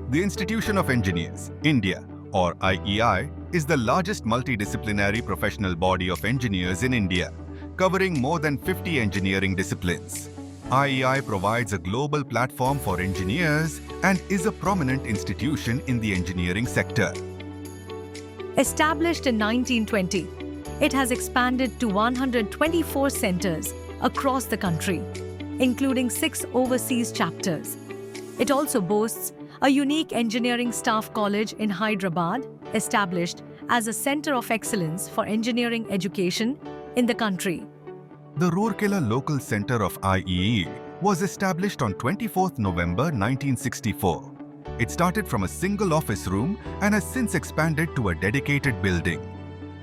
The Institution of Engineers, India, or IEI, is the largest multidisciplinary professional body of engineers in India, covering more than 50 engineering disciplines. IEI provides a global platform for engineers and is a prominent institution in the engineering sector. Established in 1920, it has expanded to 124 centers across the country, including 6 overseas chapters. It also boasts a unique engineering staff college in Hyderabad, established as a center of excellence for engineering education in the country. The Rourkela Local Center of IEI was established on 24th November 1964. It started from a single office room and has since expanded to a dedicated building.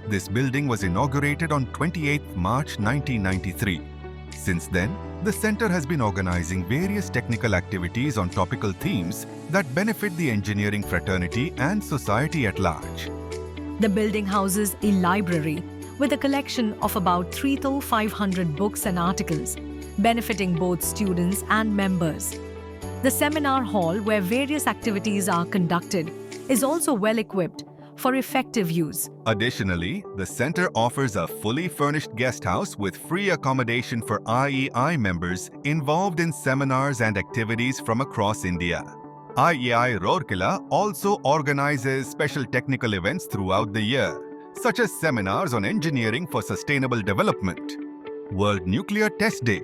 This building was inaugurated on 28th March 1993. Since then, the center has been organizing various technical activities on topical themes that benefit the engineering fraternity and society at large. The building houses a library with a collection of about 3,500 books and articles, benefiting both students and members. The seminar hall, where various activities are conducted, is also well equipped for effective use. Additionally, the center offers a fully furnished guest house with free accommodation for IEI members involved in seminars and activities from across India. IEI Rourkela also organizes special technical events throughout the year, such as seminars on engineering for sustainable development, World Nuclear Test Day,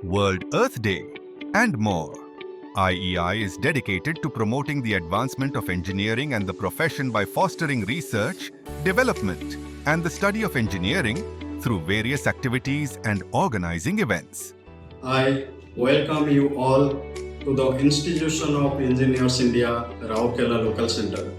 World Earth Day, and more. IEI is dedicated to promoting the advancement of engineering and the profession by fostering research, development, and the study of engineering through various activities and organizing events. I welcome you all to the Institution of Engineers India Rourkela Local Center.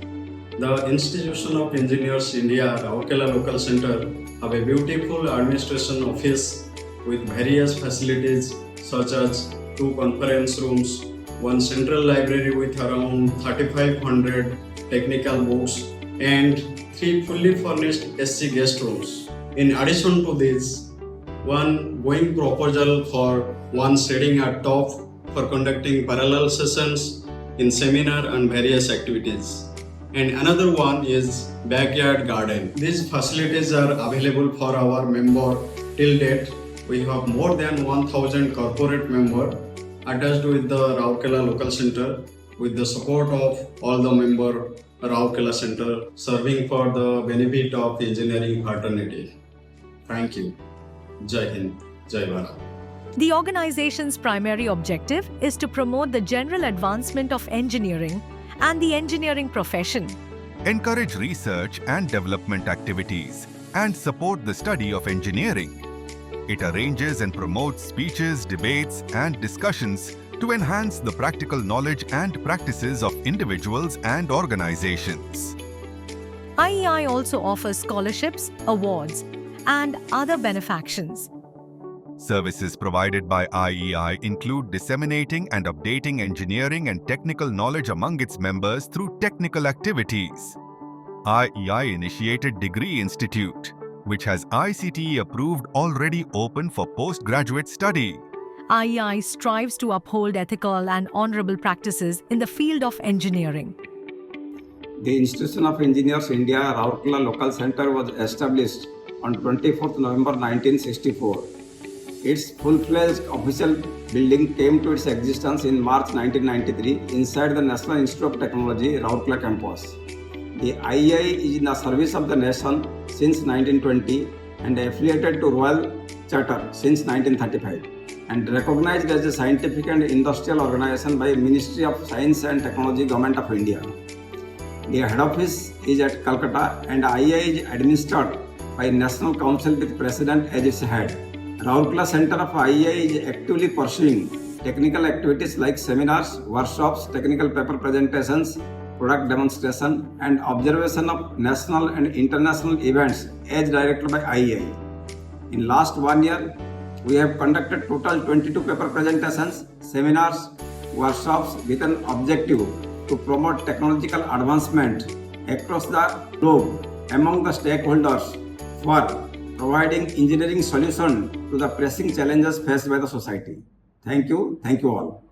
The Institution of Engineers India Rourkela Local Center have a beautiful administration office with various facilities such as 2 conference rooms, 1 central library with around 3,500 technical books, and 3 fully furnished SC guest rooms. In addition to this, 1 going proposal for 1 sitting at top for conducting parallel sessions in seminar and various activities. And another one is backyard garden. These facilities are available for our member till date. We have more than 1,000 corporate members attached with the Rourkela Local Center with the support of all the member Rourkela Center serving for the benefit of engineering fraternity. Thank you. Jai Hind, Jai Bharat. The organization's primary objective is to promote the general advancement of engineering and the engineering profession, Encourage research and development activities, and support the study of engineering. It arranges and promotes speeches, debates, and discussions to enhance the practical knowledge and practices of individuals and organizations. IEI also offers scholarships, awards, and other benefactions. Services provided by IEI include disseminating and updating engineering and technical knowledge among its members through technical activities. IEI initiated Degree Institute, which has ICTE approved, already open for postgraduate study. IEI strives to uphold ethical and honorable practices in the field of engineering. The Institution of Engineers India Rourkela Local Center was established on 24th November 1964. Its full-fledged official building came to its existence in March 1993 inside the National Institute of Technology, Rourkela campus. The IEI is in the service of the nation since 1920 and affiliated to Royal Charter since 1935 and recognized as a scientific and industrial organization by Ministry of Science and Technology, Government of India. The head office is at Calcutta and IEI is administered by National Council with President as its head. Rourkela Center of IEI is actively pursuing technical activities like seminars, workshops, technical paper presentations, product demonstration, and observation of national and international events as directed by IEI. In last 1 year, we have conducted total 22 paper presentations, seminars, workshops with an objective to promote technological advancement across the globe among the stakeholders for providing engineering solutions to the pressing challenges faced by the society. Thank you all.